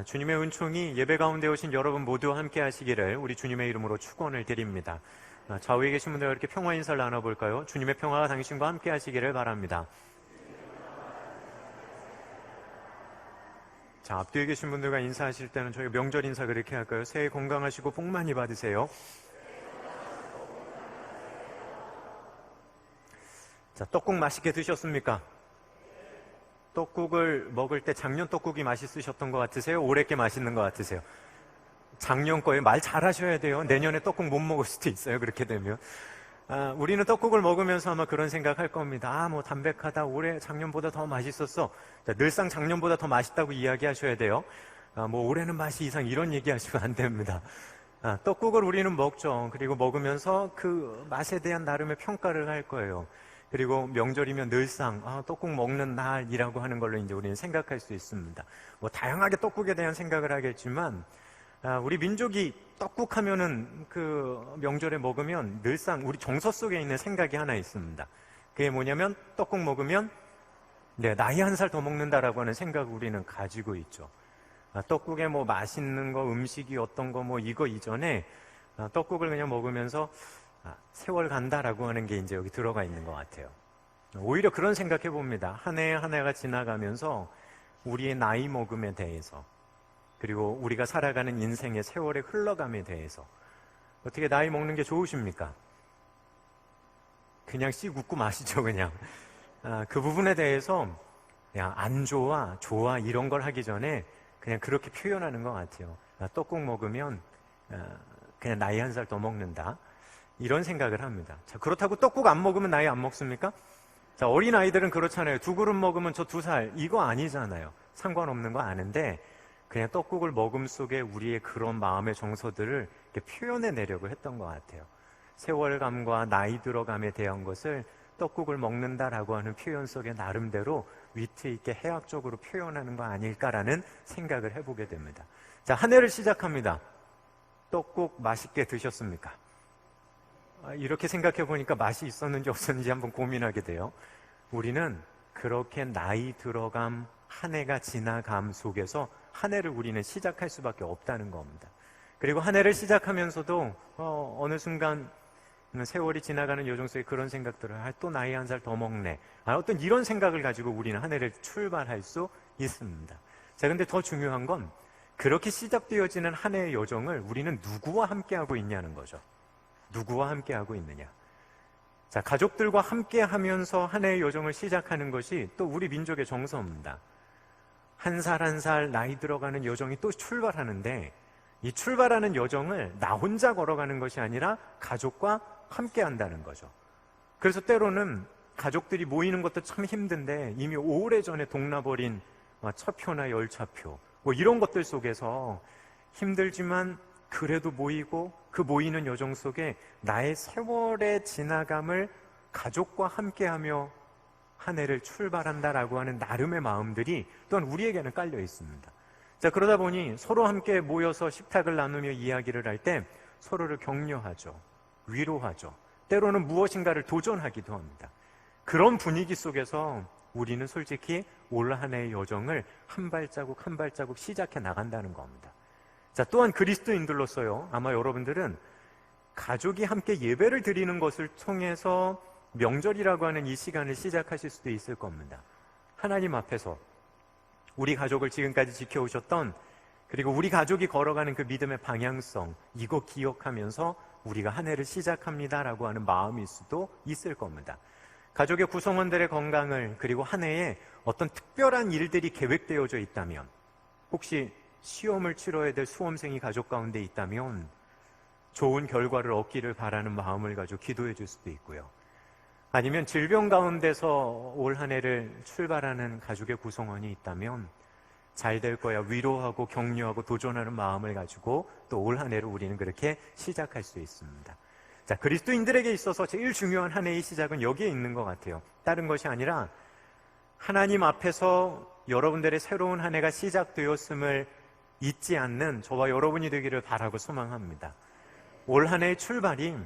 주님의 은총이 예배 가운데 오신 여러분 모두 함께 하시기를 우리 주님의 이름으로 축원을 드립니다. 좌우에 계신 분들과 이렇게 평화 인사를 나눠볼까요? 주님의 평화가 당신과 함께 하시기를 바랍니다. 자, 앞뒤에 계신 분들과 인사하실 때는 저희 명절 인사 그렇게 할까요? 새해 건강하시고 복 많이 받으세요. 자, 떡국 맛있게 드셨습니까? 떡국을 먹을 때 작년 떡국이 맛있으셨던 것 같으세요? 올해 게 맛있는 것 같으세요? 작년 거에 말 잘하셔야 돼요. 내년에 떡국 못 먹을 수도 있어요. 그렇게 되면. 우리는 떡국을 먹으면서 아마 그런 생각할 겁니다. 뭐 담백하다. 올해 작년보다 더 맛있었어. 자, 늘상 작년보다 더 맛있다고 이야기하셔야 돼요. 뭐 올해는 맛이 이상 이런 얘기하시면 안 됩니다. 떡국을 우리는 먹죠. 그리고 먹으면서 그 맛에 대한 나름의 평가를 할 거예요. 그리고 명절이면 늘상 떡국 먹는 날이라고 하는 걸로 이제 우리는 생각할 수 있습니다. 뭐 다양하게 떡국에 대한 생각을 하겠지만 우리 민족이 떡국 하면은 그 명절에 먹으면 늘상 우리 정서 속에 있는 생각이 하나 있습니다. 그게 뭐냐면 떡국 먹으면 나이 한 살 더 먹는다라고 하는 생각을 우리는 가지고 있죠. 떡국에 뭐 맛있는 거, 음식이 어떤 거 뭐 이거 이전에 떡국을 그냥 먹으면서 세월 간다라고 하는 게 이제 여기 들어가 있는 것 같아요. 오히려 그런 생각해 봅니다. 한 해 한 해가 지나가면서 우리의 나이 먹음에 대해서, 그리고 우리가 살아가는 인생의 세월의 흘러감에 대해서 어떻게 나이 먹는 게 좋으십니까? 그냥 씩 웃고 마시죠, 그냥. 그 부분에 대해서 그냥 안 좋아, 좋아 이런 걸 하기 전에 그냥 그렇게 표현하는 것 같아요. 떡국 먹으면 그냥 나이 한 살 더 먹는다. 이런 생각을 합니다. 자, 그렇다고 떡국 안 먹으면 나이 안 먹습니까? 자, 어린아이들은 그렇잖아요. 2그릇 먹으면 저 2살. 이거 아니잖아요. 상관없는 거 아는데 그냥 떡국을 먹음 속에 우리의 그런 마음의 정서들을 이렇게 표현해내려고 했던 것 같아요. 세월감과 나이 들어감에 대한 것을 떡국을 먹는다라고 하는 표현 속에 나름대로 위트 있게 해학적으로 표현하는 거 아닐까라는 생각을 해보게 됩니다. 자, 한 해를 시작합니다. 떡국 맛있게 드셨습니까? 이렇게 생각해 보니까 맛이 있었는지 없었는지 한번 고민하게 돼요. 우리는 그렇게 나이 들어감, 한 해가 지나감 속에서 한 해를 우리는 시작할 수밖에 없다는 겁니다. 그리고 한 해를 시작하면서도 어느 순간 세월이 지나가는 요정 속에 그런 생각들을 또 나이 한 살 더 먹네. 어떤 이런 생각을 가지고 우리는 한 해를 출발할 수 있습니다. 자, 근데 더 중요한 건 그렇게 시작되어지는 한 해의 여정을 우리는 누구와 함께 하고 있냐는 거죠. 누구와 함께 하고 있느냐. 자, 가족들과 함께 하면서 한 해의 여정을 시작하는 것이 또 우리 민족의 정서입니다. 한 살 한 살 나이 들어가는 여정이 또 출발하는데 이 출발하는 여정을 나 혼자 걸어가는 것이 아니라 가족과 함께 한다는 거죠. 그래서 때로는 가족들이 모이는 것도 참 힘든데 이미 오래전에 동나버린 차표나 열차표 뭐 이런 것들 속에서 힘들지만 그래도 모이고 그 모이는 여정 속에 나의 세월의 지나감을 가족과 함께하며 한 해를 출발한다라고 하는 나름의 마음들이 또한 우리에게는 깔려 있습니다. 자, 그러다 보니 서로 함께 모여서 식탁을 나누며 이야기를 할 때 서로를 격려하죠. 위로하죠. 때로는 무엇인가를 도전하기도 합니다. 그런 분위기 속에서 우리는 솔직히 올 한 해의 여정을 한 발자국 한 발자국 시작해 나간다는 겁니다. 자, 또한 그리스도인들로서요, 아마 여러분들은 가족이 함께 예배를 드리는 것을 통해서 명절이라고 하는 이 시간을 시작하실 수도 있을 겁니다. 하나님 앞에서 우리 가족을 지금까지 지켜오셨던, 그리고 우리 가족이 걸어가는 그 믿음의 방향성, 이거 기억하면서 우리가 한 해를 시작합니다라고 하는 마음일 수도 있을 겁니다. 가족의 구성원들의 건강을, 그리고 한 해에 어떤 특별한 일들이 계획되어져 있다면, 혹시 시험을 치러야 될 수험생이 가족 가운데 있다면 좋은 결과를 얻기를 바라는 마음을 가지고 기도해 줄 수도 있고요. 아니면 질병 가운데서 올 한 해를 출발하는 가족의 구성원이 있다면 잘 될 거야 위로하고 격려하고 도전하는 마음을 가지고 또 올 한 해를 우리는 그렇게 시작할 수 있습니다. 자, 그리스도인들에게 있어서 제일 중요한 한 해의 시작은 여기에 있는 것 같아요. 다른 것이 아니라 하나님 앞에서 여러분들의 새로운 한 해가 시작되었음을 잊지 않는 저와 여러분이 되기를 바라고 소망합니다. 올 한 해의 출발이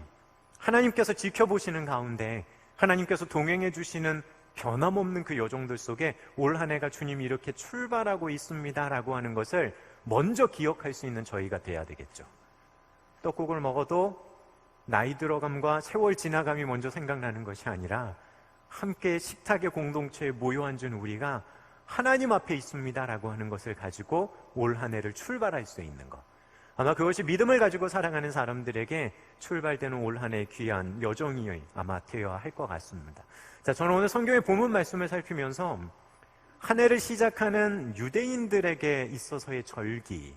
하나님께서 지켜보시는 가운데 하나님께서 동행해 주시는 변함없는 그 여정들 속에 올 한 해가 주님이 이렇게 출발하고 있습니다라고 하는 것을 먼저 기억할 수 있는 저희가 돼야 되겠죠. 떡국을 먹어도 나이 들어감과 세월 지나감이 먼저 생각나는 것이 아니라 함께 식탁의 공동체에 모여 앉은 우리가 하나님 앞에 있습니다라고 하는 것을 가지고 올 한 해를 출발할 수 있는 것. 아마 그것이 믿음을 가지고 살아가는 사람들에게 출발되는 올 한 해의 귀한 여정이 아마 되어야 할 것 같습니다. 자, 저는 오늘 성경의 본문 말씀을 살피면서 한 해를 시작하는 유대인들에게 있어서의 절기,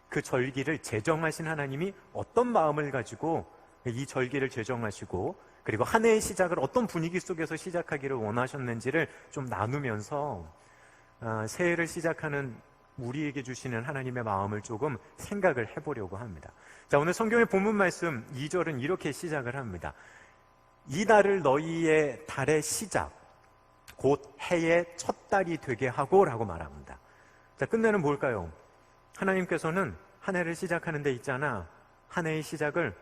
그 절기를 제정하신 하나님이 어떤 마음을 가지고 이 절기를 제정하시고 그리고 한 해의 시작을 어떤 분위기 속에서 시작하기를 원하셨는지를 좀 나누면서 새해를 시작하는 우리에게 주시는 하나님의 마음을 조금 생각을 해보려고 합니다. 자, 오늘 성경의 본문 말씀 2절은 이렇게 시작을 합니다. 이 달을 너희의 달의 시작, 곧 해의 첫 달이 되게 하고 라고 말합니다. 자, 끝내는 뭘까요? 하나님께서는 한 해를 시작하는 데 있잖아. 한 해의 시작을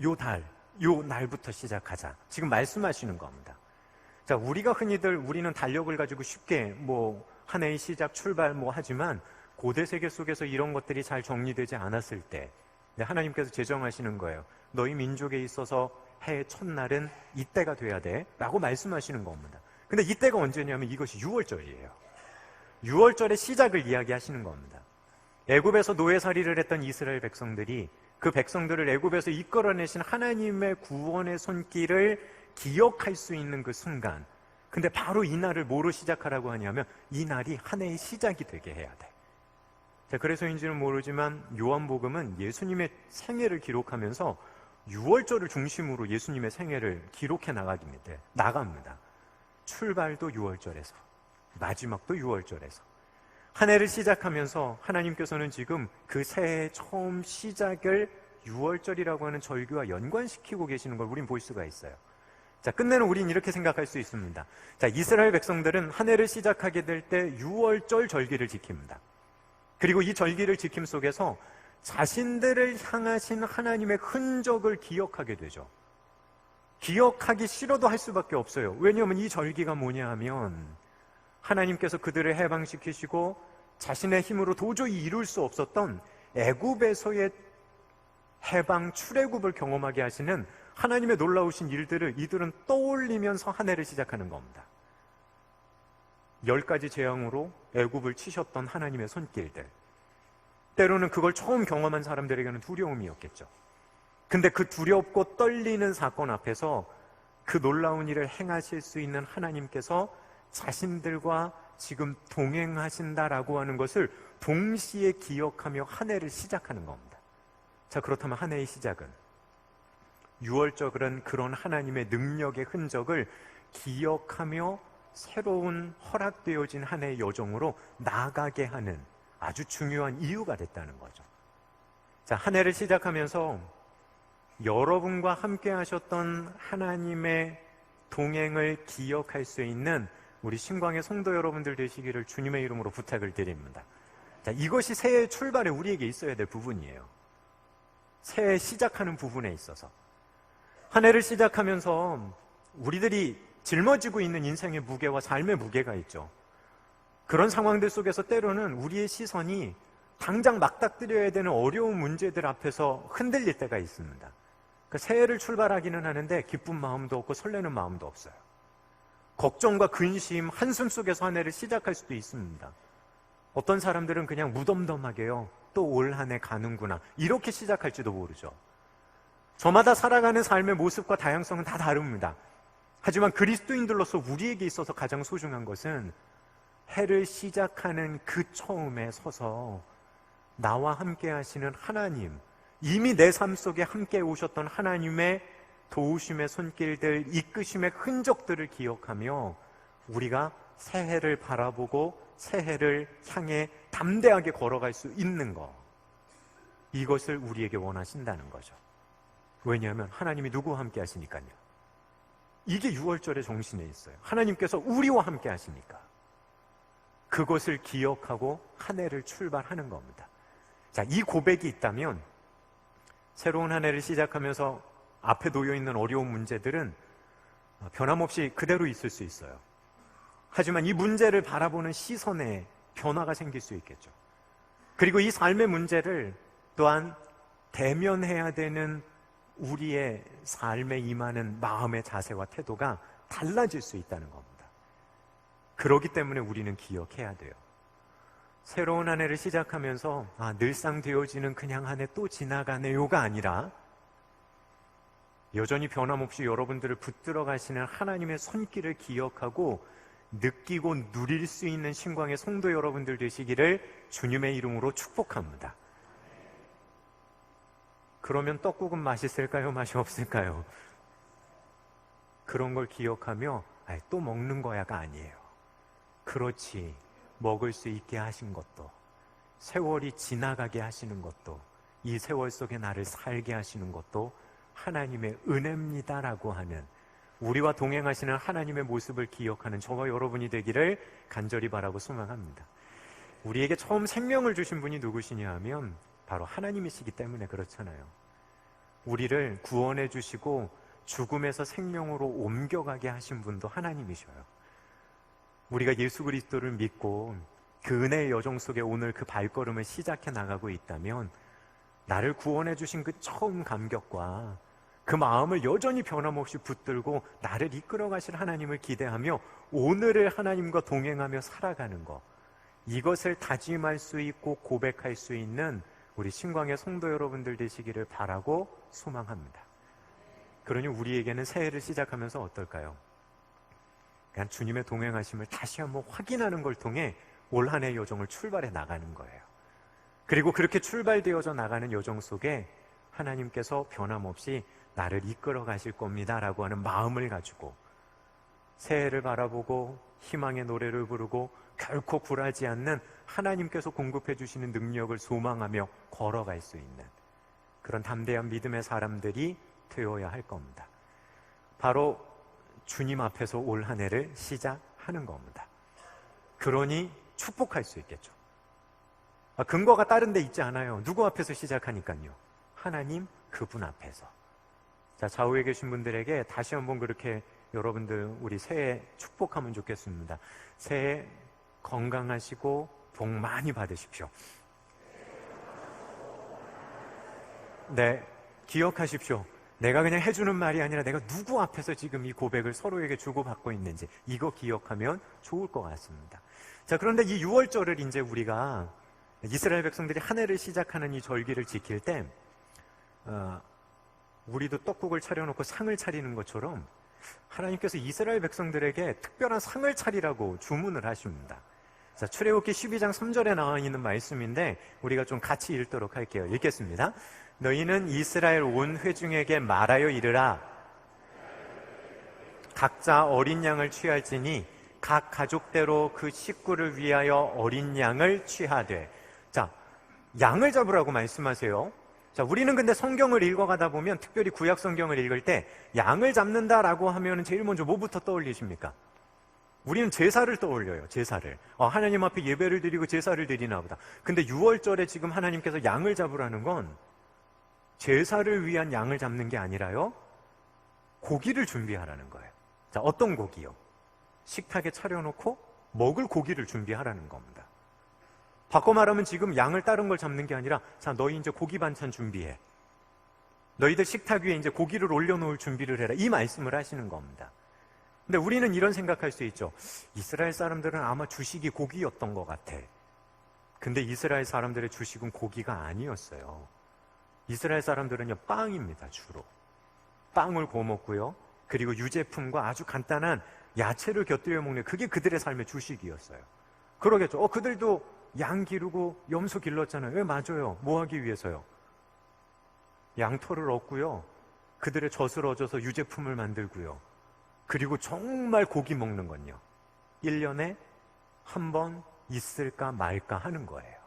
요 날부터 시작하자. 지금 말씀하시는 겁니다. 자, 우리가 흔히들 우리는 달력을 가지고 쉽게 한 해의 시작, 출발 하지만 고대 세계 속에서 이런 것들이 잘 정리되지 않았을 때 하나님께서 제정하시는 거예요. 너희 민족에 있어서 해의 첫날은 이때가 돼야 돼 라고 말씀하시는 겁니다. 근데 이때가 언제냐면 이것이 6월절이에요. 6월절의 시작을 이야기하시는 겁니다. 애굽에서 노예살이를 했던 이스라엘 백성들이 그 백성들을 애굽에서 이끌어내신 하나님의 구원의 손길을 기억할 수 있는 그 순간, 근데 바로 이 날을 뭐로 시작하라고 하냐면 이 날이 한 해의 시작이 되게 해야 돼. 자, 그래서인지는 모르지만 요한복음은 예수님의 생애를 기록하면서 6월절을 중심으로 예수님의 생애를 기록해 나갑니다. 출발도 6월절에서, 마지막도 6월절에서. 한 해를 시작하면서 하나님께서는 지금 그 새해의 처음 시작을 6월절이라고 하는 절기와 연관시키고 계시는 걸 우린 볼 수가 있어요. 자, 끝내는 우린 이렇게 생각할 수 있습니다. 자, 이스라엘 백성들은 한 해를 시작하게 될 때 6월절 절기를 지킵니다. 그리고 이 절기를 지킴 속에서 자신들을 향하신 하나님의 흔적을 기억하게 되죠. 기억하기 싫어도 할 수밖에 없어요. 왜냐하면 이 절기가 뭐냐 하면 하나님께서 그들을 해방시키시고 자신의 힘으로 도저히 이룰 수 없었던 애굽에서의 해방, 출애굽을 경험하게 하시는 하나님의 놀라우신 일들을 이들은 떠올리면서 한 해를 시작하는 겁니다. 10가지 재앙으로 애굽을 치셨던 하나님의 손길들, 때로는 그걸 처음 경험한 사람들에게는 두려움이었겠죠. 근데 그 두렵고 떨리는 사건 앞에서 그 놀라운 일을 행하실 수 있는 하나님께서 자신들과 지금 동행하신다라고 하는 것을 동시에 기억하며 한 해를 시작하는 겁니다. 자, 그렇다면 한 해의 시작은 6월절은 그런 하나님의 능력의 흔적을 기억하며 새로운 허락되어진 한 해의 여정으로 나아가게 하는 아주 중요한 이유가 됐다는 거죠. 자, 한 해를 시작하면서 여러분과 함께 하셨던 하나님의 동행을 기억할 수 있는 우리 신광의 성도 여러분들 되시기를 주님의 이름으로 부탁을 드립니다. 자, 이것이 새해 출발에 우리에게 있어야 될 부분이에요. 새해 시작하는 부분에 있어서 한 해를 시작하면서 우리들이 짊어지고 있는 인생의 무게와 삶의 무게가 있죠. 그런 상황들 속에서 때로는 우리의 시선이 당장 맞닥뜨려야 되는 어려운 문제들 앞에서 흔들릴 때가 있습니다. 그 새해를 출발하기는 하는데 기쁜 마음도 없고 설레는 마음도 없어요. 걱정과 근심, 한숨 속에서 한 해를 시작할 수도 있습니다. 어떤 사람들은 그냥 무덤덤하게요, 또 올 한 해 가는구나, 이렇게 시작할지도 모르죠. 저마다 살아가는 삶의 모습과 다양성은 다 다릅니다. 하지만 그리스도인들로서 우리에게 있어서 가장 소중한 것은 해를 시작하는 그 처음에 서서 나와 함께 하시는 하나님, 이미 내 삶 속에 함께 오셨던 하나님의 도우심의 손길들, 이끄심의 흔적들을 기억하며 우리가 새해를 바라보고 새해를 향해 담대하게 걸어갈 수 있는 것, 이것을 우리에게 원하신다는 거죠. 왜냐하면 하나님이 누구와 함께 하시니까요. 이게 6월절의 정신에 있어요. 하나님께서 우리와 함께 하시니까 그것을 기억하고 한 해를 출발하는 겁니다. 자, 이 고백이 있다면 새로운 한 해를 시작하면서 앞에 놓여있는 어려운 문제들은 변함없이 그대로 있을 수 있어요. 하지만 이 문제를 바라보는 시선에 변화가 생길 수 있겠죠. 그리고 이 삶의 문제를 또한 대면해야 되는 우리의 삶에 임하는 마음의 자세와 태도가 달라질 수 있다는 겁니다. 그렇기 때문에 우리는 기억해야 돼요. 새로운 한 해를 시작하면서 늘상 되어지는 그냥 한 해 또 지나가네요가 아니라 여전히 변함없이 여러분들을 붙들어 가시는 하나님의 손길을 기억하고 느끼고 누릴 수 있는 신광의 성도 여러분들 되시기를 주님의 이름으로 축복합니다. 그러면 떡국은 맛있을까요? 맛이 없을까요? 그런 걸 기억하며 또 먹는 거야가 아니에요. 그렇지, 먹을 수 있게 하신 것도, 세월이 지나가게 하시는 것도, 이 세월 속에 나를 살게 하시는 것도 하나님의 은혜입니다라고 하는, 우리와 동행하시는 하나님의 모습을 기억하는 저와 여러분이 되기를 간절히 바라고 소망합니다. 우리에게 처음 생명을 주신 분이 누구시냐 하면 바로 하나님이시기 때문에 그렇잖아요. 우리를 구원해 주시고 죽음에서 생명으로 옮겨가게 하신 분도 하나님이셔요. 우리가 예수 그리스도를 믿고 그 은혜의 여정 속에 오늘 그 발걸음을 시작해 나가고 있다면 나를 구원해 주신 그 처음 감격과 그 마음을 여전히 변함없이 붙들고 나를 이끌어 가실 하나님을 기대하며 오늘을 하나님과 동행하며 살아가는 것, 이것을 다짐할 수 있고 고백할 수 있는 우리 신광의 성도 여러분들 되시기를 바라고 소망합니다. 그러니 우리에게는 새해를 시작하면서 어떨까요? 그냥 주님의 동행하심을 다시 한번 확인하는 걸 통해 올 한 해의 여정을 출발해 나가는 거예요. 그리고 그렇게 출발되어져 나가는 여정 속에 하나님께서 변함없이 나를 이끌어 가실 겁니다 라고 하는 마음을 가지고 새해를 바라보고 희망의 노래를 부르고 결코 굴하지 않는 하나님께서 공급해 주시는 능력을 소망하며 걸어갈 수 있는 그런 담대한 믿음의 사람들이 되어야 할 겁니다. 바로 주님 앞에서 올 한 해를 시작하는 겁니다. 그러니 축복할 수 있겠죠. 근거가 다른 데 있지 않아요. 누구 앞에서 시작하니까요? 하나님 그분 앞에서. 자, 좌우에 계신 분들에게 다시 한번 그렇게 여러분들 우리 새해 축복하면 좋겠습니다. 새해 건강하시고 복 많이 받으십시오. 네, 기억하십시오. 내가 그냥 해주는 말이 아니라 내가 누구 앞에서 지금 이 고백을 서로에게 주고받고 있는지 이거 기억하면 좋을 것 같습니다. 자, 그런데 이 6월절을 이제 우리가 이스라엘 백성들이 한 해를 시작하는 이 절기를 지킬 때 우리도 떡국을 차려놓고 상을 차리는 것처럼 하나님께서 이스라엘 백성들에게 특별한 상을 차리라고 주문을 하십니다. 자, 출애굽기 12장 3절에 나와 있는 말씀인데 우리가 좀 같이 읽도록 할게요. 읽겠습니다. 너희는 이스라엘 온 회중에게 말하여 이르라. 각자 어린 양을 취할지니 각 가족대로 그 식구를 위하여 어린 양을 취하되. 자, 양을 잡으라고 말씀하세요. 자, 우리는 근데 성경을 읽어가다 보면 특별히 구약 성경을 읽을 때 양을 잡는다라고 하면 제일 먼저 뭐부터 떠올리십니까? 우리는 제사를 떠올려요. 제사를. 하나님 앞에 예배를 드리고 제사를 드리나 보다. 근데 6월절에 지금 하나님께서 양을 잡으라는 건 제사를 위한 양을 잡는 게 아니라요, 고기를 준비하라는 거예요. 자, 어떤 고기요? 식탁에 차려놓고 먹을 고기를 준비하라는 겁니다. 바꿔 말하면 지금 양을 다른 걸 잡는 게 아니라, 자, 너희 이제 고기 반찬 준비해. 너희들 식탁 위에 이제 고기를 올려놓을 준비를 해라. 이 말씀을 하시는 겁니다. 근데 우리는 이런 생각할 수 있죠. 이스라엘 사람들은 아마 주식이 고기였던 것 같아. 근데 이스라엘 사람들의 주식은 고기가 아니었어요. 이스라엘 사람들은요, 빵입니다, 주로. 빵을 구워 먹고요. 그리고 유제품과 아주 간단한 야채를 곁들여 먹는, 그게 그들의 삶의 주식이었어요. 그러겠죠. 그들도 양 기르고 염소 길렀잖아요. 왜? 맞아요. 뭐 하기 위해서요? 양털을 얻고요. 그들의 젖을 얻어서 유제품을 만들고요. 그리고 정말 고기 먹는 건요, 1년에 한 번 있을까 말까 하는 거예요.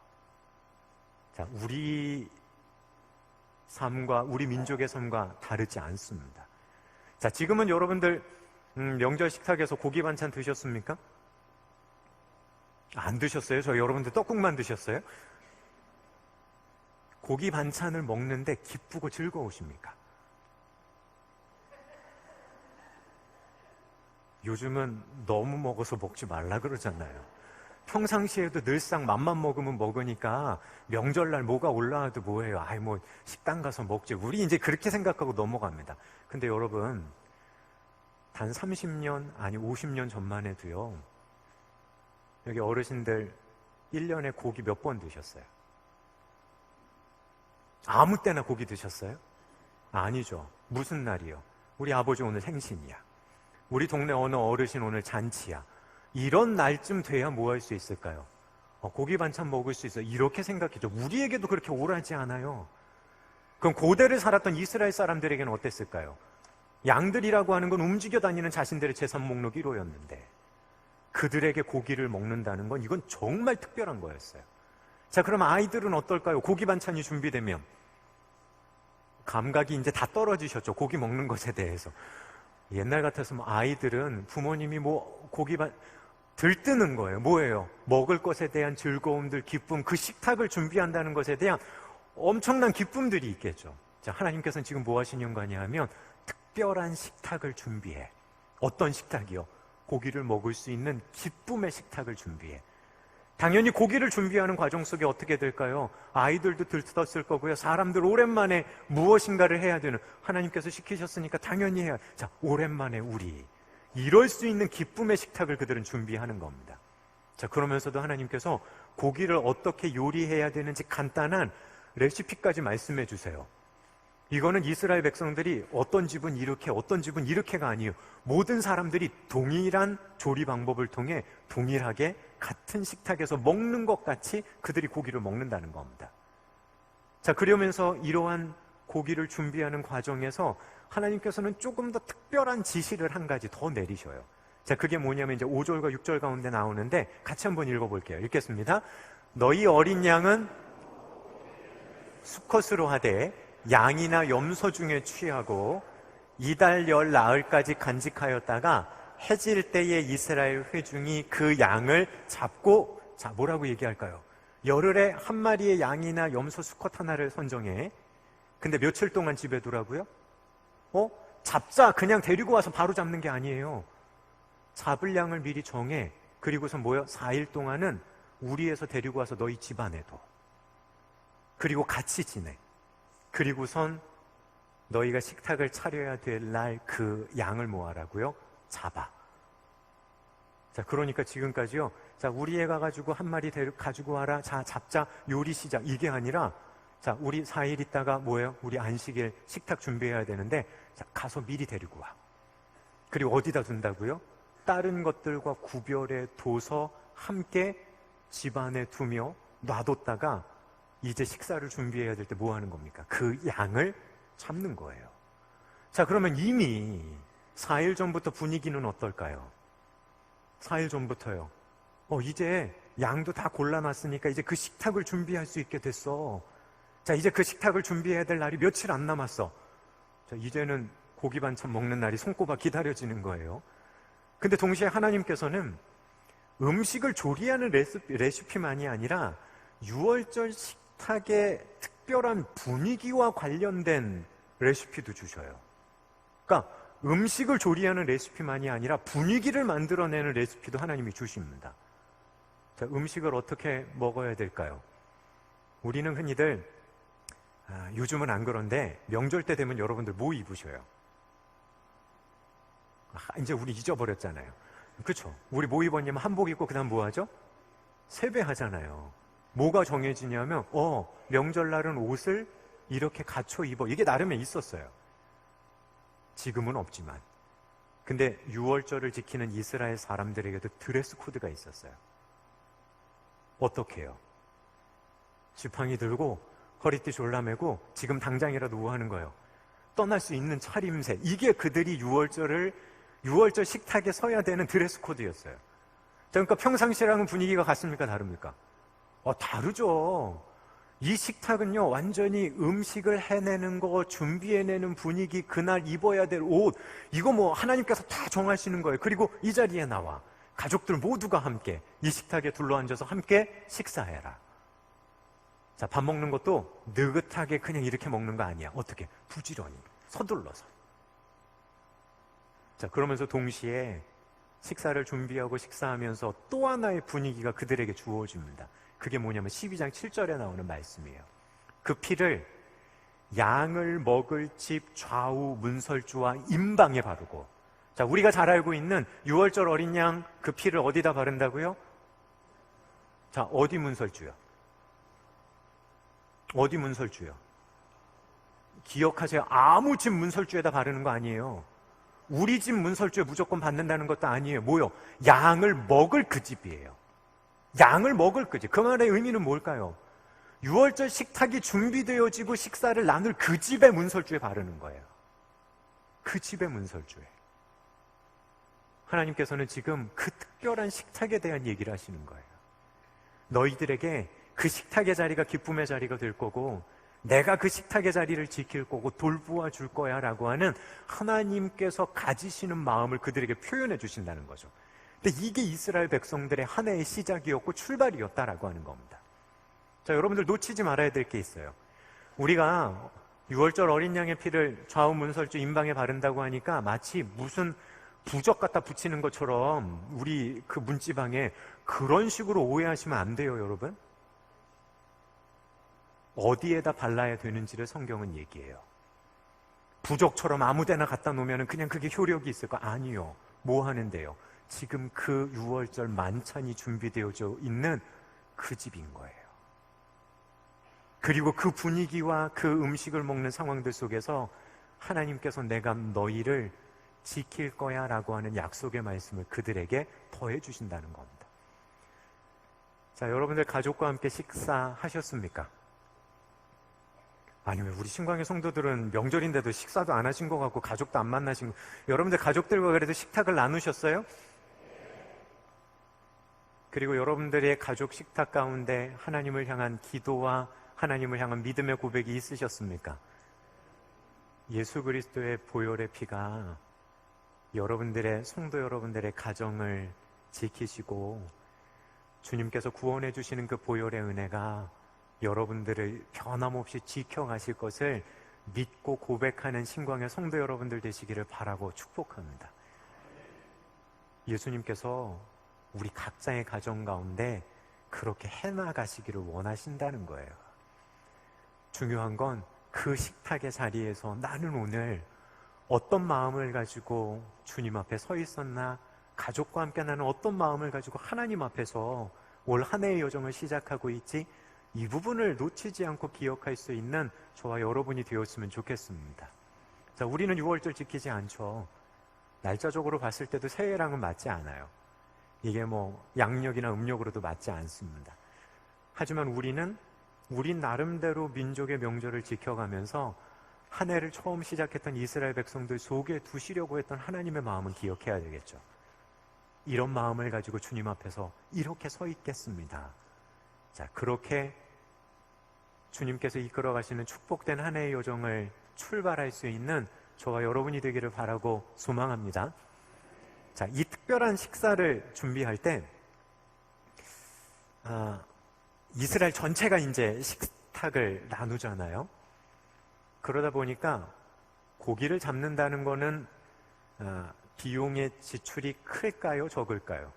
자, 우리 삶과 우리 민족의 삶과 다르지 않습니다. 자, 지금은 여러분들 명절 식탁에서 고기 반찬 드셨습니까? 안 드셨어요? 저 여러분들 떡국만 드셨어요? 고기 반찬을 먹는데 기쁘고 즐거우십니까? 요즘은 너무 먹어서 먹지 말라 그러잖아요. 평상시에도 늘상 맘만 먹으면 먹으니까 명절날 뭐가 올라와도 뭐해요. 아이 뭐 식당 가서 먹지. 우리 이제 그렇게 생각하고 넘어갑니다. 근데 여러분, 단 30년 아니 50년 전만 해도요, 여기 어르신들 1년에 고기 몇 번 드셨어요? 아무 때나 고기 드셨어요? 아니죠. 무슨 날이요? 우리 아버지 오늘 생신이야. 우리 동네 어느 어르신 오늘 잔치야. 이런 날쯤 돼야 뭐 할 수 있을까요? 고기 반찬 먹을 수 있어요. 이렇게 생각했죠. 우리에게도 그렇게 오라지 않아요. 그럼 고대를 살았던 이스라엘 사람들에게는 어땠을까요? 양들이라고 하는 건 움직여 다니는 자신들의 재산 목록 1호였는데 그들에게 고기를 먹는다는 건 이건 정말 특별한 거였어요. 자, 그럼 아이들은 어떨까요? 고기 반찬이 준비되면 감각이 이제 다 떨어지셨죠. 고기 먹는 것에 대해서. 옛날 같았으면 아이들은 부모님이 뭐 고기 들뜨는 거예요. 뭐예요? 먹을 것에 대한 즐거움들, 기쁨, 그 식탁을 준비한다는 것에 대한 엄청난 기쁨들이 있겠죠. 자, 하나님께서는 지금 뭐 하시는 거냐 하면 특별한 식탁을 준비해. 어떤 식탁이요? 고기를 먹을 수 있는 기쁨의 식탁을 준비해. 당연히 고기를 준비하는 과정 속에 어떻게 될까요? 아이들도 들떴을 거고요. 사람들 오랜만에 무엇인가를 해야 되는, 하나님께서 시키셨으니까 당연히 해야. 자, 오랜만에 우리 이럴 수 있는 기쁨의 식탁을 그들은 준비하는 겁니다. 자, 그러면서도 하나님께서 고기를 어떻게 요리해야 되는지 간단한 레시피까지 말씀해 주세요. 이거는 이스라엘 백성들이 어떤 집은 이렇게 어떤 집은 이렇게가 아니에요. 모든 사람들이 동일한 조리 방법을 통해 동일하게 같은 식탁에서 먹는 것 같이 그들이 고기를 먹는다는 겁니다. 자, 그러면서 이러한 고기를 준비하는 과정에서 하나님께서는 조금 더 특별한 지시를 한 가지 더 내리셔요. 자, 그게 뭐냐면 이제 5절과 6절 가운데 나오는데 같이 한번 읽어볼게요. 읽겠습니다. 너희 어린 양은 수컷으로 하되 양이나 염소 중에 취하고 이달 열 나흘까지 간직하였다가 해질 때에 이스라엘 회중이 그 양을 잡고, 자, 뭐라고 얘기할까요? 열흘에 한 마리의 양이나 염소 수컷 하나를 선정해. 근데 며칠 동안 집에 두라고요? 잡자, 그냥 데리고 와서 바로 잡는 게 아니에요. 잡을 양을 미리 정해. 그리고서 뭐요? 4일 동안은 우리에서 데리고 와서 너희 집안에 둬. 그리고 같이 지내. 그리고선 너희가 식탁을 차려야 될 날 그 양을 모아라고요? 잡아. 자, 그러니까 지금까지요. 자, 우리 애 가가지고 한 마리 가지고 와라. 자, 잡자. 요리 시작. 이게 아니라, 자, 우리 4일 있다가 뭐예요? 우리 안식일 식탁 준비해야 되는데, 자, 가서 미리 데리고 와. 그리고 어디다 둔다고요? 다른 것들과 구별해 둬서 함께 집안에 두며 놔뒀다가 이제 식사를 준비해야 될 때 뭐 하는 겁니까? 그 양을 잡는 거예요. 자, 그러면 이미 4일 전부터 분위기는 어떨까요? 4일 전부터요. 이제 양도 다 골라놨으니까 이제 그 식탁을 준비할 수 있게 됐어. 자, 이제 그 식탁을 준비해야 될 날이 며칠 안 남았어. 자, 이제는 고기 반찬 먹는 날이 손꼽아 기다려지는 거예요. 근데 동시에 하나님께서는 음식을 조리하는 레시피만이 아니라 6월절 식탁의 특별한 분위기와 관련된 레시피도 주셔요. 그러니까 음식을 조리하는 레시피만이 아니라 분위기를 만들어내는 레시피도 하나님이 주십니다. 자, 음식을 어떻게 먹어야 될까요? 우리는 흔히들 요즘은 안 그런데 명절 때 되면 여러분들 뭐 입으셔요? 이제 우리 잊어버렸잖아요. 그렇죠? 우리 뭐 입었냐면 한복 입고 그 다음 뭐 하죠? 세배하잖아요. 뭐가 정해지냐면 명절날은 옷을 이렇게 갖춰 입어. 이게 나름에 있었어요. 지금은 없지만. 근데 6월절을 지키는 이스라엘 사람들에게도 드레스 코드가 있었어요. 어떻게 해요? 지팡이 들고 허리띠 졸라매고 지금 당장이라도 뭐 하는 거예요? 떠날 수 있는 차림새. 이게 그들이 6월절 식탁에 서야 되는 드레스 코드였어요. 그러니까 평상시랑은 분위기가 같습니까? 다릅니까? 다르죠. 이 식탁은요, 완전히 음식을 해내는 거, 준비해내는 분위기, 그날 입어야 될 옷, 이거 뭐 하나님께서 다 정하시는 거예요. 그리고 이 자리에 나와 가족들 모두가 함께 이 식탁에 둘러앉아서 함께 식사해라. 자, 밥 먹는 것도 느긋하게 그냥 이렇게 먹는 거 아니야. 어떻게? 부지런히 서둘러서. 자, 그러면서 동시에 식사를 준비하고 식사하면서 또 하나의 분위기가 그들에게 주어집니다. 그게 뭐냐면 12장 7절에 나오는 말씀이에요. 그 피를 양을 먹을 집 좌우 문설주와 임방에 바르고, 자, 우리가 잘 알고 있는 6월절 어린 양 그 피를 어디다 바른다고요? 자, 어디 문설주요? 어디 문설주요? 기억하세요. 아무 집 문설주에다 바르는 거 아니에요. 우리 집 문설주에 무조건 받는다는 것도 아니에요. 뭐요? 양을 먹을 그 집이에요. 양을 먹을 그 집. 그 말의 의미는 뭘까요? 6월절 식탁이 준비되어지고 식사를 나눌 그 집의 문설주에 바르는 거예요. 그 집의 문설주에. 하나님께서는 지금 그 특별한 식탁에 대한 얘기를 하시는 거예요. 너희들에게 그 식탁의 자리가 기쁨의 자리가 될 거고, 내가 그 식탁의 자리를 지킬 거고 돌보아 줄 거야 라고 하는 하나님께서 가지시는 마음을 그들에게 표현해 주신다는 거죠. 근데 이게 이스라엘 백성들의 한 해의 시작이었고 출발이었다라고 하는 겁니다. 자, 여러분들 놓치지 말아야 될 게 있어요. 우리가 6월절 어린 양의 피를 좌우 문설주 임방에 바른다고 하니까 마치 무슨 부적 갖다 붙이는 것처럼 우리 그 문지방에 그런 식으로 오해하시면 안 돼요, 여러분. 어디에다 발라야 되는지를 성경은 얘기해요. 부적처럼 아무데나 갖다 놓으면 그냥 그게 효력이 있을까? 아니요. 뭐 하는데요? 지금 그 6월절 만찬이 준비되어져 있는 그 집인 거예요. 그리고 그 분위기와 그 음식을 먹는 상황들 속에서 하나님께서 내가 너희를 지킬 거야 라고 하는 약속의 말씀을 그들에게 더해 주신다는 겁니다. 자, 여러분들 가족과 함께 식사하셨습니까? 아니, 왜 우리 신광의 성도들은 명절인데도 식사도 안 하신 것 같고 가족도 안 만나신 거. 여러분들 가족들과 그래도 식탁을 나누셨어요? 그리고 여러분들의 가족 식탁 가운데 하나님을 향한 기도와 하나님을 향한 믿음의 고백이 있으셨습니까? 예수 그리스도의 보혈의 피가 여러분들의 성도 여러분들의 가정을 지키시고 주님께서 구원해 주시는 그 보혈의 은혜가 여러분들을 변함없이 지켜가실 것을 믿고 고백하는 신광의 성도 여러분들 되시기를 바라고 축복합니다. 예수님께서 우리 각자의 가정 가운데 그렇게 해나가시기를 원하신다는 거예요. 중요한 건 그 식탁의 자리에서 나는 오늘 어떤 마음을 가지고 주님 앞에 서 있었나, 가족과 함께 나는 어떤 마음을 가지고 하나님 앞에서 올 한 해의 여정을 시작하고 있지, 이 부분을 놓치지 않고 기억할 수 있는 저와 여러분이 되었으면 좋겠습니다. 자, 우리는 6월절 지키지 않죠. 날짜적으로 봤을 때도 새해랑은 맞지 않아요. 이게 뭐 양력이나 음력으로도 맞지 않습니다. 하지만 우린 나름대로 민족의 명절을 지켜가면서 한 해를 처음 시작했던 이스라엘 백성들 속에 두시려고 했던 하나님의 마음은 기억해야 되겠죠. 이런 마음을 가지고 주님 앞에서 이렇게 서 있겠습니다. 자, 그렇게 주님께서 이끌어 가시는 축복된 한 해의 여정을 출발할 수 있는 저와 여러분이 되기를 바라고 소망합니다. 자, 이 특별한 식사를 준비할 때 이스라엘 전체가 이제 식탁을 나누잖아요. 그러다 보니까 고기를 잡는다는 거는 비용의 지출이 클까요? 적을까요?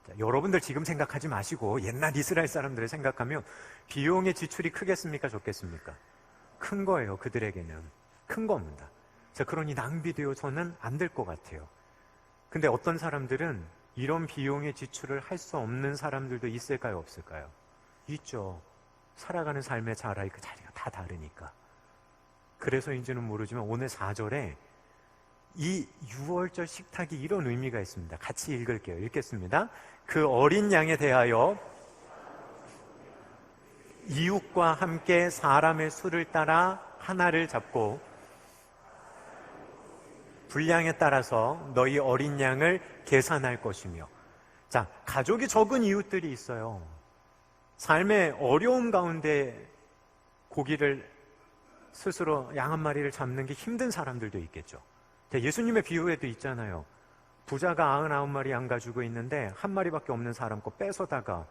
자, 여러분들 지금 생각하지 마시고 옛날 이스라엘 사람들을 생각하면 비용의 지출이 크겠습니까? 적겠습니까? 큰 거예요. 그들에게는 큰 겁니다. 자, 그러니 낭비되어서는 안 될 것 같아요. 근데 어떤 사람들은 이런 비용의 지출을 할 수 없는 사람들도 있을까요? 없을까요? 있죠. 살아가는 삶의 자라의 그 자리가 다 다르니까. 그래서인지는 모르지만 오늘 4절에 이 6월절 식탁이 이런 의미가 있습니다. 같이 읽을게요. 읽겠습니다. 그 어린 양에 대하여 이웃과 함께 사람의 수를 따라 하나를 잡고 분량에 따라서 너희 어린 양을 계산할 것이며. 자, 가족이 적은 이웃들이 있어요. 삶의 어려움 가운데 고기를 스스로 양 한 마리를 잡는 게 힘든 사람들도 있겠죠. 예수님의 비유에도 있잖아요. 부자가 99마리 양 가지고 있는데 한 마리밖에 없는 사람 거 뺏어다가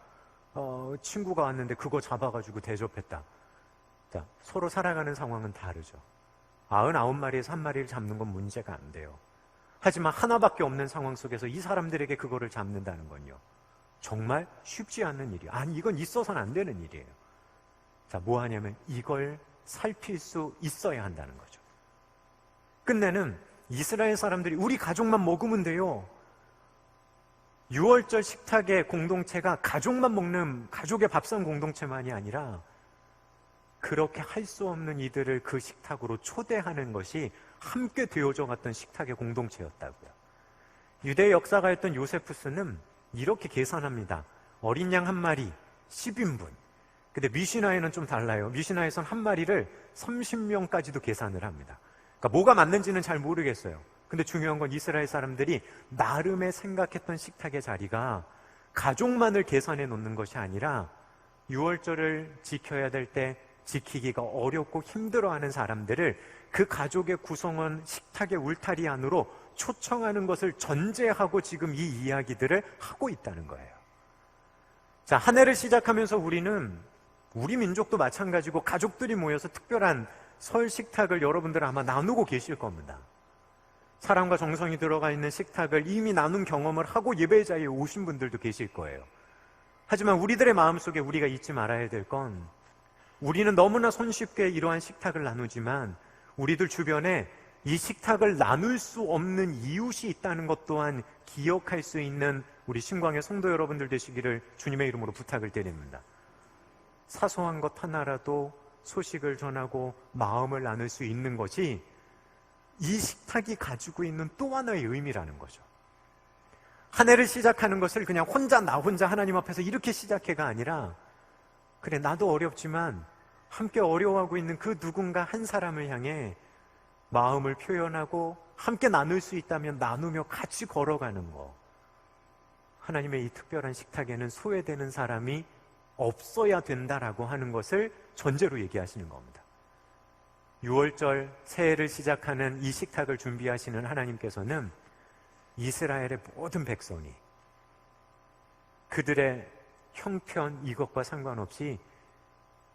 친구가 왔는데 그거 잡아가지고 대접했다. 자, 서로 살아가는 상황은 다르죠. 99마리에서 한 마리를 잡는 건 문제가 안 돼요. 하지만 하나밖에 없는 상황 속에서 이 사람들에게 그거를 잡는다는 건요, 정말 쉽지 않은 일이에요. 아니, 이건 있어서는 안 되는 일이에요. 자, 뭐 하냐면 이걸 살필 수 있어야 한다는 거죠. 끝내는 이스라엘 사람들이 우리 가족만 먹으면 돼요. 6월절 식탁의 공동체가 가족만 먹는 가족의 밥상 공동체만이 아니라 그렇게 할 수 없는 이들을 그 식탁으로 초대하는 것이 함께 되어져 갔던 식탁의 공동체였다고요. 유대 역사가였던 요세푸스는 이렇게 계산합니다. 어린 양 한 마리 10인분. 근데 미시나에는 좀 달라요. 미시나에서는 한 마리를 30명까지도 계산을 합니다. 그러니까 뭐가 맞는지는 잘 모르겠어요. 근데 중요한 건 이스라엘 사람들이 나름의 생각했던 식탁의 자리가 가족만을 계산해 놓는 것이 아니라 6월절을 지켜야 될 때 지키기가 어렵고 힘들어하는 사람들을 그 가족의 구성원 식탁의 울타리 안으로 초청하는 것을 전제하고 지금 이 이야기들을 하고 있다는 거예요. 자, 한 해를 시작하면서 우리는 우리 민족도 마찬가지고 가족들이 모여서 특별한 설 식탁을 여러분들 아마 나누고 계실 겁니다. 사랑과 정성이 들어가 있는 식탁을 이미 나눈 경험을 하고 예배 자리에 오신 분들도 계실 거예요. 하지만 우리들의 마음속에 우리가 잊지 말아야 될 건, 우리는 너무나 손쉽게 이러한 식탁을 나누지만 우리들 주변에 이 식탁을 나눌 수 없는 이웃이 있다는 것 또한 기억할 수 있는 우리 신광의 성도 여러분들 되시기를 주님의 이름으로 부탁을 드립니다. 사소한 것 하나라도 소식을 전하고 마음을 나눌 수 있는 것이 이 식탁이 가지고 있는 또 하나의 의미라는 거죠. 한 해를 시작하는 것을 그냥 나 혼자 하나님 앞에서 이렇게 시작해가 아니라, 그래, 나도 어렵지만 함께 어려워하고 있는 그 누군가 한 사람을 향해 마음을 표현하고 함께 나눌 수 있다면 나누며 같이 걸어가는 거. 하나님의 이 특별한 식탁에는 소외되는 사람이 없어야 된다라고 하는 것을 전제로 얘기하시는 겁니다. 6월절 새해를 시작하는 이 식탁을 준비하시는 하나님께서는 이스라엘의 모든 백성이 그들의 형편 이것과 상관없이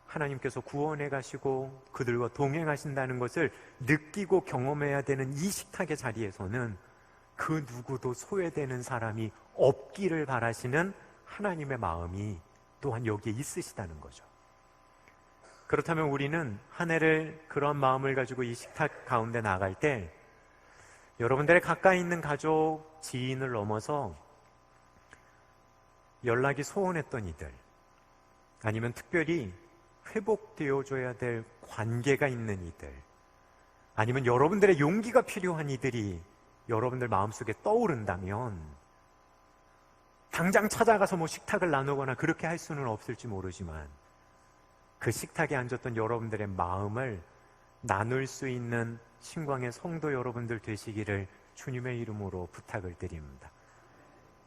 하나님께서 구원해 가시고 그들과 동행하신다는 것을 느끼고 경험해야 되는 이 식탁의 자리에서는 그 누구도 소외되는 사람이 없기를 바라시는 하나님의 마음이 또한 여기에 있으시다는 거죠. 그렇다면 우리는 한 해를 그런 마음을 가지고 이 식탁 가운데 나갈 때 여러분들의 가까이 있는 가족, 지인을 넘어서 연락이 소원했던 이들, 아니면 특별히 회복되어줘야 될 관계가 있는 이들, 아니면 여러분들의 용기가 필요한 이들이 여러분들 마음속에 떠오른다면 당장 찾아가서 뭐 식탁을 나누거나 그렇게 할 수는 없을지 모르지만 그 식탁에 앉았던 여러분들의 마음을 나눌 수 있는 신광의 성도 여러분들 되시기를 주님의 이름으로 부탁을 드립니다.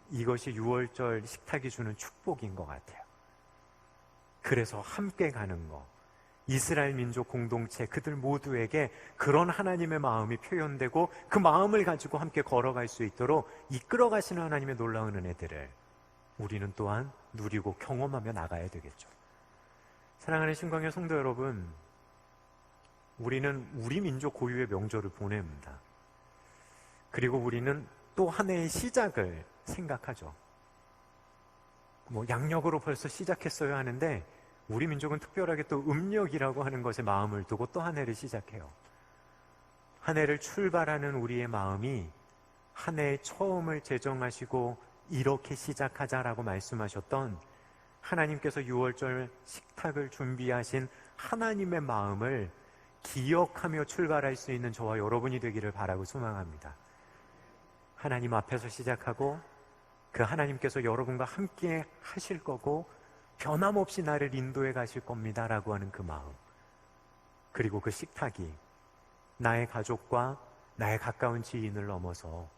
이것이 6월절 식탁이 주는 축복인 것 같아요. 그래서 함께 가는 것, 이스라엘 민족 공동체 그들 모두에게 그런 하나님의 마음이 표현되고 그 마음을 가지고 함께 걸어갈 수 있도록 이끌어 가시는 하나님의 놀라운 은혜들을 우리는 또한 누리고 경험하며 나가야 되겠죠. 사랑하는 신광의 성도 여러분, 우리는 우리 민족 고유의 명절을 보냅니다. 그리고 우리는 또 한 해의 시작을 생각하죠. 양력으로 벌써 시작했어야 하는데 우리 민족은 특별하게 또 음력이라고 하는 것에 마음을 두고 또 한 해를 시작해요. 한 해를 출발하는 우리의 마음이 한 해의 처음을 제정하시고 이렇게 시작하자라고 말씀하셨던 하나님께서 6월절 식탁을 준비하신 하나님의 마음을 기억하며 출발할 수 있는 저와 여러분이 되기를 바라고 소망합니다. 하나님 앞에서 시작하고 그 하나님께서 여러분과 함께 하실 거고 변함없이 나를 인도해 가실 겁니다 라고 하는 그 마음, 그리고 그 식탁이 나의 가족과 나의 가까운 지인을 넘어서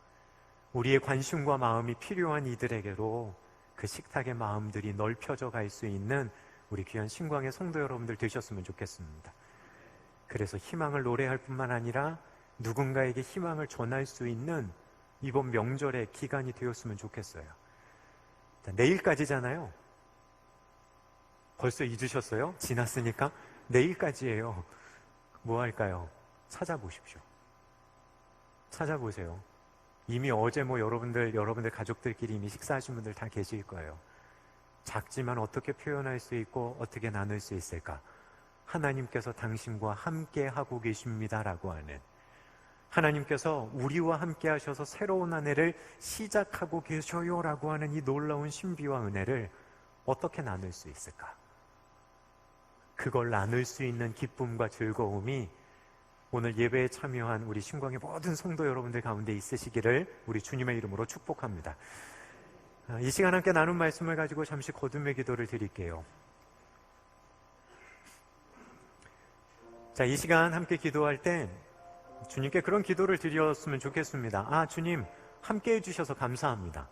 우리의 관심과 마음이 필요한 이들에게로 그 식탁의 마음들이 넓혀져 갈 수 있는 우리 귀한 신광의 성도 여러분들 되셨으면 좋겠습니다. 그래서 희망을 노래할 뿐만 아니라 누군가에게 희망을 전할 수 있는 이번 명절의 기간이 되었으면 좋겠어요. 내일까지잖아요. 벌써 잊으셨어요? 지났으니까? 내일까지예요. 뭐 할까요? 찾아보십시오. 찾아보세요. 이미 어제 여러분들 가족들끼리 이미 식사하신 분들 다 계실 거예요. 작지만 어떻게 표현할 수 있고 어떻게 나눌 수 있을까? 하나님께서 당신과 함께 하고 계십니다라고 하는, 하나님께서 우리와 함께 하셔서 새로운 한 해를 시작하고 계셔요라고 하는 이 놀라운 신비와 은혜를 어떻게 나눌 수 있을까? 그걸 나눌 수 있는 기쁨과 즐거움이 오늘 예배에 참여한 우리 신광의 모든 성도 여러분들 가운데 있으시기를 우리 주님의 이름으로 축복합니다. 이 시간 함께 나눈 말씀을 가지고 잠시 거듭의 기도를 드릴게요. 자, 이 시간 함께 기도할 때 주님께 그런 기도를 드렸으면 좋겠습니다. 주님, 함께 해주셔서 감사합니다.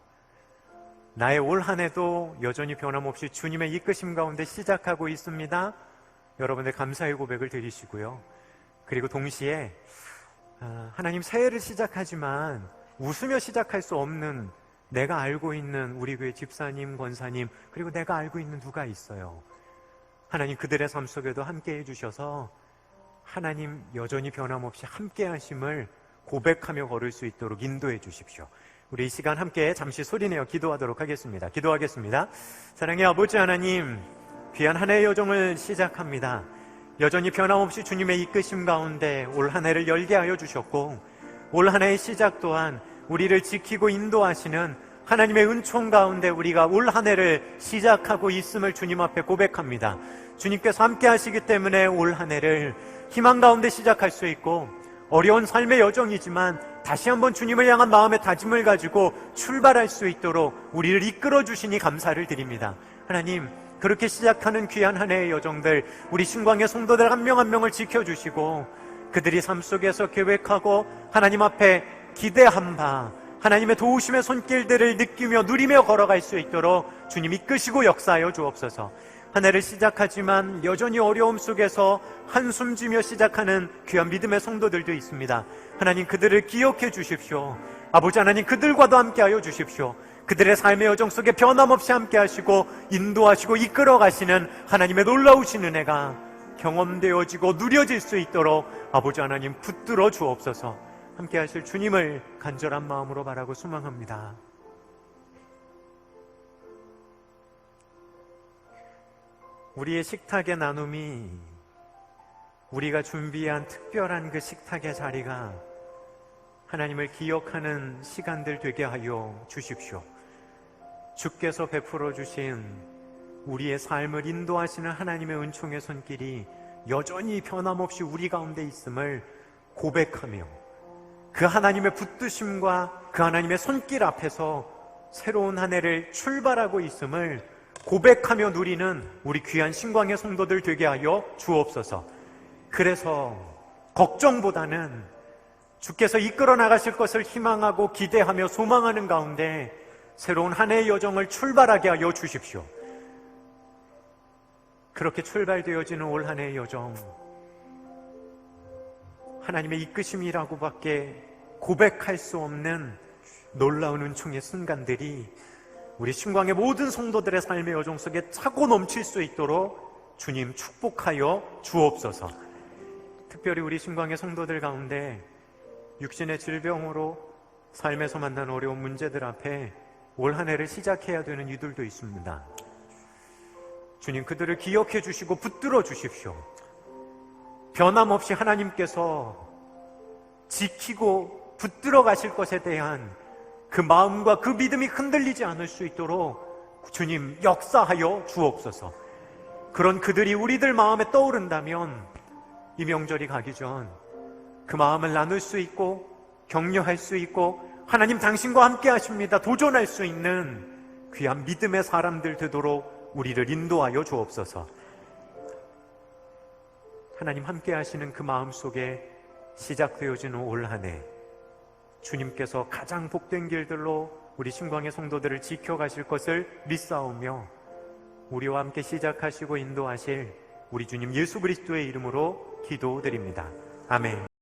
나의 올 한 해도 여전히 변함없이 주님의 이끄심 가운데 시작하고 있습니다. 여러분들 감사의 고백을 드리시고요. 그리고 동시에 하나님, 새해를 시작하지만 웃으며 시작할 수 없는, 내가 알고 있는 우리 교회 집사님, 권사님, 그리고 내가 알고 있는 누가 있어요. 하나님, 그들의 삶 속에도 함께 해주셔서 하나님 여전히 변함없이 함께 하심을 고백하며 걸을 수 있도록 인도해 주십시오. 우리 이 시간 함께 잠시 소리내어 기도하도록 하겠습니다. 기도하겠습니다. 사랑의 아버지 하나님, 귀한 한 해의 여정을 시작합니다. 여전히 변함없이 주님의 이끄심 가운데 올 한 해를 열게 하여 주셨고, 올 한 해의 시작 또한 우리를 지키고 인도하시는 하나님의 은총 가운데 우리가 올 한 해를 시작하고 있음을 주님 앞에 고백합니다. 주님께서 함께 하시기 때문에 올 한 해를 희망 가운데 시작할 수 있고, 어려운 삶의 여정이지만 다시 한번 주님을 향한 마음의 다짐을 가지고 출발할 수 있도록 우리를 이끌어 주시니 감사를 드립니다. 하나님, 그렇게 시작하는 귀한 한 해의 여정들, 우리 신광의 성도들 한 명 한 명을 지켜주시고, 그들이 삶 속에서 계획하고 하나님 앞에 기대한 바 하나님의 도우심의 손길들을 느끼며 누리며 걸어갈 수 있도록 주님 이끄시고 역사하여 주옵소서. 한 해를 시작하지만 여전히 어려움 속에서 한숨 지며 시작하는 귀한 믿음의 성도들도 있습니다. 하나님, 그들을 기억해 주십시오. 아버지 하나님, 그들과도 함께하여 주십시오. 그들의 삶의 여정 속에 변함없이 함께 하시고 인도하시고 이끌어 가시는 하나님의 놀라우신 은혜가 경험되어지고 누려질 수 있도록 아버지 하나님 붙들어 주옵소서. 함께 하실 주님을 간절한 마음으로 바라고 소망합니다. 우리의 식탁의 나눔이, 우리가 준비한 특별한 그 식탁의 자리가 하나님을 기억하는 시간들 되게 하여 주십시오. 주께서 베풀어 주신 우리의 삶을 인도하시는 하나님의 은총의 손길이 여전히 변함없이 우리 가운데 있음을 고백하며, 그 하나님의 붙드심과 그 하나님의 손길 앞에서 새로운 한 해를 출발하고 있음을 고백하며 누리는 우리 귀한 신광의 성도들 되게 하여 주옵소서. 그래서 걱정보다는 주께서 이끌어 나가실 것을 희망하고 기대하며 소망하는 가운데 새로운 한 해의 여정을 출발하게 하여 주십시오. 그렇게 출발되어지는 올 한 해의 여정, 하나님의 이끄심이라고밖에 고백할 수 없는 놀라운 은총의 순간들이 우리 신광의 모든 성도들의 삶의 여정 속에 차고 넘칠 수 있도록 주님 축복하여 주옵소서. 특별히 우리 신광의 성도들 가운데 육신의 질병으로 삶에서 만난 어려운 문제들 앞에 올 한 해를 시작해야 되는 이들도 있습니다. 주님, 그들을 기억해 주시고 붙들어 주십시오. 변함없이 하나님께서 지키고 붙들어 가실 것에 대한 그 마음과 그 믿음이 흔들리지 않을 수 있도록 주님 역사하여 주옵소서. 그런 그들이 우리들 마음에 떠오른다면 이 명절이 가기 전 그 마음을 나눌 수 있고 격려할 수 있고 하나님 당신과 함께 하십니다 도전할 수 있는 귀한 믿음의 사람들 되도록 우리를 인도하여 주옵소서. 하나님 함께 하시는 그 마음 속에 시작되어지는 올 한 해, 주님께서 가장 복된 길들로 우리 신광의 성도들을 지켜가실 것을 믿사오며 우리와 함께 시작하시고 인도하실 우리 주님 예수 그리스도의 이름으로 기도드립니다. 아멘.